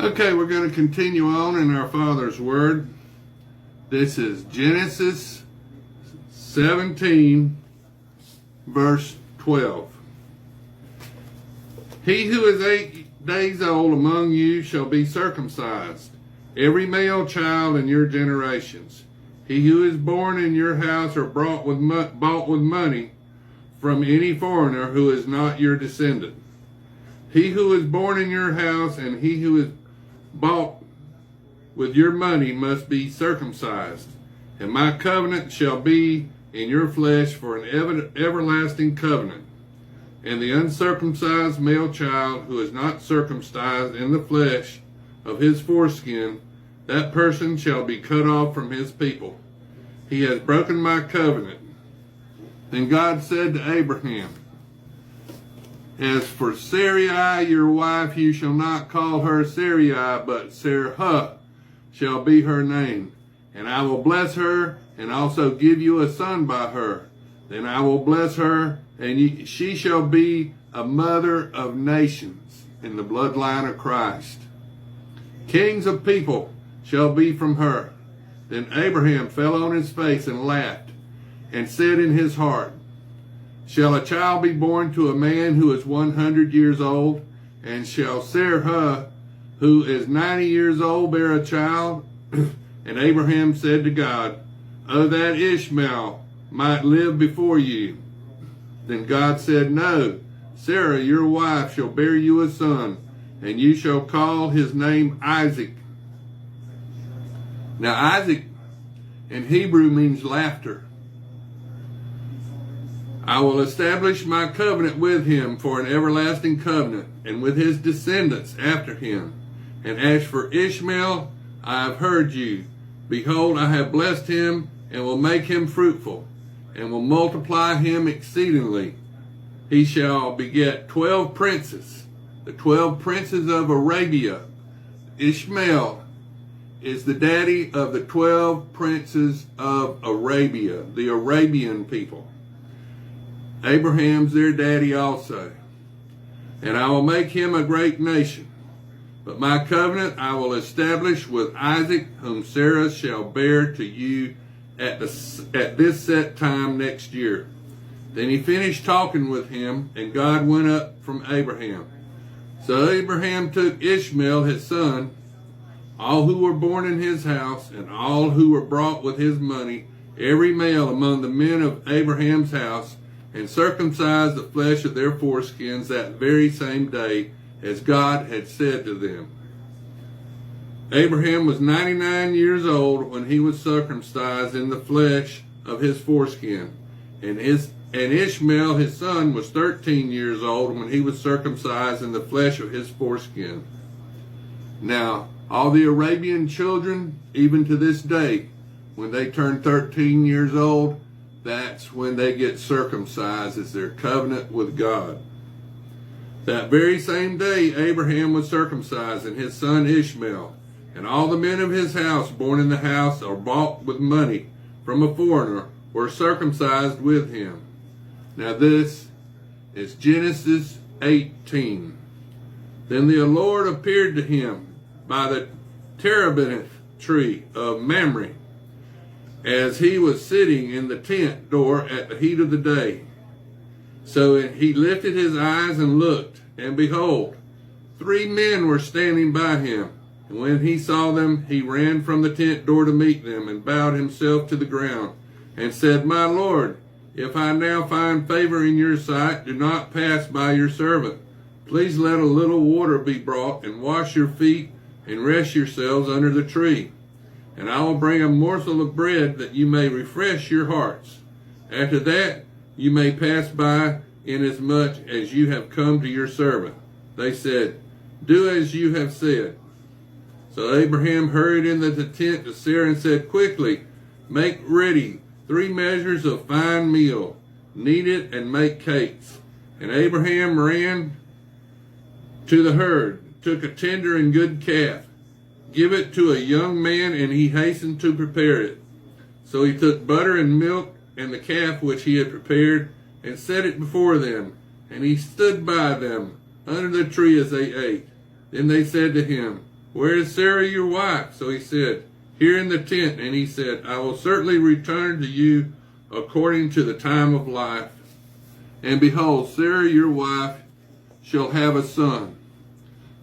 Okay, we're going to continue on in our Father's Word. This is Genesis 17, verse 12. He who is 8 days old among you shall be circumcised, every male child in your generations. He who is born in your house or bought with money from any foreigner who is not your descendant. He who is born in your house and he who is bought with your money must be circumcised. And my covenant shall be in your flesh for an everlasting covenant. And the uncircumcised male child who is not circumcised in the flesh of his foreskin, that person shall be cut off from his people. He has broken my covenant. Then God said to Abraham, as for Sarai your wife, you shall not call her Sarai, but Sarah shall be her name. And I will bless her, and also give you a son by her. Then I will bless her, and she shall be a mother of nations in the bloodline of Christ. Kings of people shall be from her. Then Abraham fell on his face and laughed, and said in his heart, shall a child be born to a man who is 100 years old? And shall Sarah, who is 90 years old, bear a child? And Abraham said to God, oh, that Ishmael might live before you. Then God said, no, Sarah, your wife, shall bear you a son, and you shall call his name Isaac. Now, Isaac in Hebrew means laughter. I will establish my covenant with him for an everlasting covenant, and with his descendants after him. And as for Ishmael, I have heard you. Behold, I have blessed him, and will make him fruitful, and will multiply him exceedingly. He shall beget 12 princes, the 12 princes of Arabia. Ishmael is the daddy of the 12 princes of Arabia, the Arabian people. Abraham's their daddy also. And I will make him a great nation. But my covenant I will establish with Isaac, whom Sarah shall bear to you at this set time next year. Then he finished talking with him, and God went up from Abraham. So Abraham took Ishmael his son, all who were born in his house, and all who were brought with his money, every male among the men of Abraham's house, and circumcised the flesh of their foreskins that very same day, as God had said to them. Abraham was 99 years old when he was circumcised in the flesh of his foreskin, and Ishmael his son was 13 years old when he was circumcised in the flesh of his foreskin. Now, all the Arabian children, even to this day, when they turn 13 years old, that's when they get circumcised as their covenant with God. That very same day, Abraham was circumcised, and his son Ishmael, and all the men of his house born in the house or bought with money from a foreigner were circumcised with him. Now this is Genesis 18. Then the Lord appeared to him by the terebinth tree of Mamre, as he was sitting in the tent door at the heat of the day. So he lifted his eyes and looked, and behold, 3 men were standing by him. And when he saw them, he ran from the tent door to meet them, and bowed himself to the ground, and said, my Lord, if I now find favor in your sight, do not pass by your servant. Please let a little water be brought, and wash your feet, and rest yourselves under the tree. And I will bring a morsel of bread that you may refresh your hearts. After that, you may pass by inasmuch as you have come to your servant. They said, do as you have said. So Abraham hurried into the tent to Sarah and said, quickly, make ready 3 measures of fine meal, knead it and make cakes. And Abraham ran to the herd, took a tender and good calf, give it to a young man, and he hastened to prepare it. So he took butter and milk and the calf which he had prepared, and set it before them. And he stood by them under the tree as they ate. Then they said to him, Where is Sarah your wife? So he said, Here in the tent. And he said, I will certainly return to you according to the time of life. And behold, Sarah your wife shall have a son.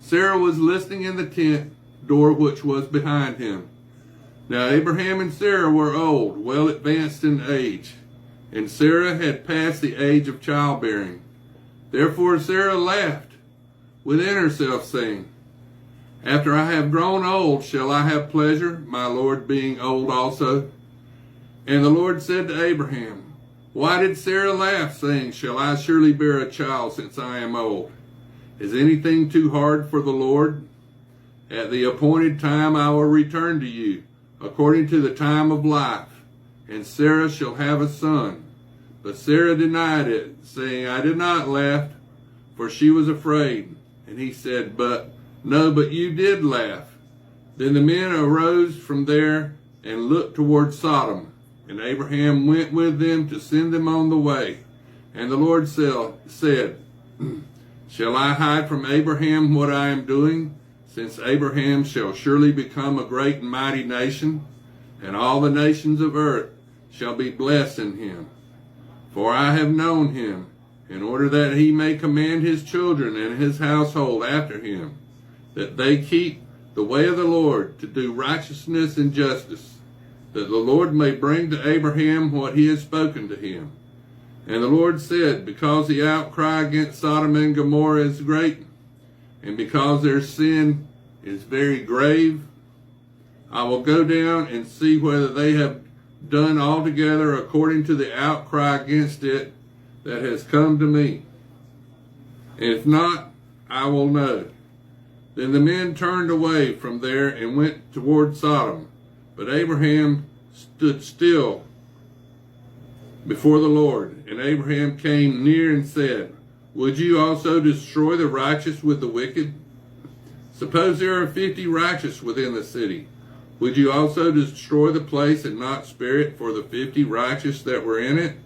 Sarah was listening in the tent door which was behind him. Now Abraham and Sarah were old, well advanced in age, and Sarah had passed the age of childbearing. Therefore Sarah laughed within herself, saying, After I have grown old, shall I have pleasure, my Lord being old also? And the Lord said to Abraham, Why did Sarah laugh, saying, Shall I surely bear a child since I am old? Is anything too hard for the Lord? At the appointed time I will return to you, according to the time of life, and Sarah shall have a son. But Sarah denied it, saying, I did not laugh, for she was afraid. And he said, But you did laugh. Then the men arose from there and looked toward Sodom. And Abraham went with them to send them on the way. And the Lord said, Shall I hide from Abraham what I am doing? Since Abraham shall surely become a great and mighty nation, and all the nations of earth shall be blessed in him. For I have known him, in order that he may command his children and his household after him, that they keep the way of the Lord to do righteousness and justice, that the Lord may bring to Abraham what he has spoken to him. And the Lord said, Because the outcry against Sodom and Gomorrah is great, and because their sin is very grave, I will go down and see whether they have done altogether according to the outcry against it that has come to me. And if not, I will know. Then the men turned away from there and went toward Sodom. But Abraham stood still before the Lord. And Abraham came near and said, Would you also destroy the righteous with the wicked? Suppose there are 50 righteous within the city. Would you also destroy the place and not spare it for the 50 righteous that were in it?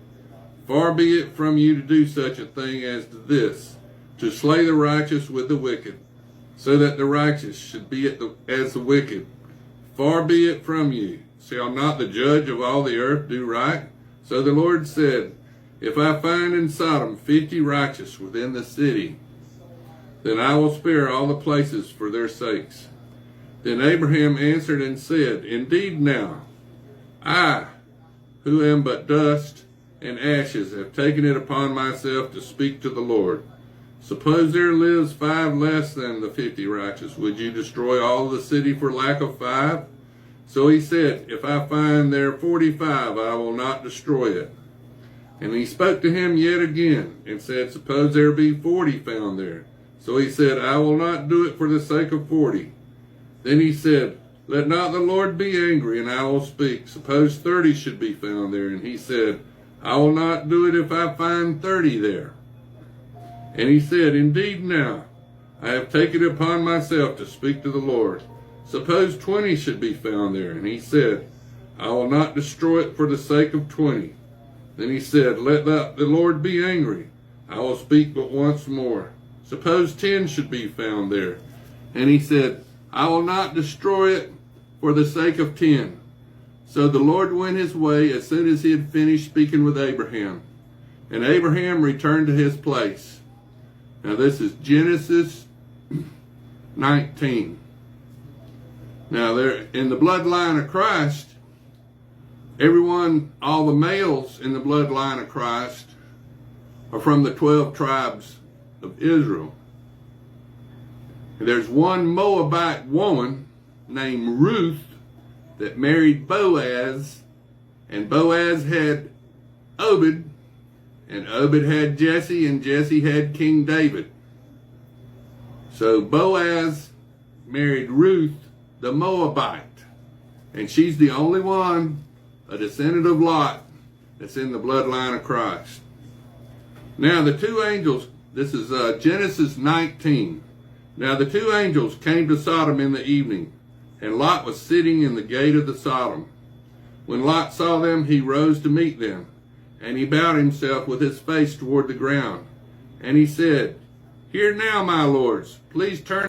Far be it from you to do such a thing as this, to slay the righteous with the wicked, so that the righteous should be as the wicked. Far be it from you. Shall not the judge of all the earth do right? So the Lord said, If I find in Sodom 50 righteous within the city, then I will spare all the places for their sakes. Then Abraham answered and said, Indeed now, I, who am but dust and ashes, have taken it upon myself to speak to the Lord. Suppose there lives 5 less than the 50 righteous. Would you destroy all the city for lack of 5? So he said, If I find there 45, I will not destroy it. And he spoke to him yet again, and said, Suppose there be 40 found there. So he said, I will not do it for the sake of 40. Then he said, Let not the Lord be angry, and I will speak. Suppose 30 should be found there. And he said, I will not do it if I find 30 there. And he said, Indeed now, I have taken it upon myself to speak to the Lord. Suppose 20 should be found there. And he said, I will not destroy it for the sake of 20. Then he said, Let the Lord be angry. I will speak but once more. Suppose 10 should be found there. And he said, I will not destroy it for the sake of 10. So the Lord went his way as soon as he had finished speaking with Abraham. And Abraham returned to his place. Now this is Genesis 19. Now there, in the bloodline of Christ, all the males in the bloodline of Christ are from the 12 tribes of Israel. And there's one Moabite woman named Ruth that married Boaz, and Boaz had Obed, and Obed had Jesse, and Jesse had King David. So Boaz married Ruth the Moabite, and she's the only one, a descendant of Lot, that's in the bloodline of Christ. Now the 2 angels, this is Genesis 19. Now the 2 angels came to Sodom in the evening, and Lot was sitting in the gate of the Sodom. When Lot saw them, he rose to meet them, and he bowed himself with his face toward the ground. And he said, Hear now, my lords, please turn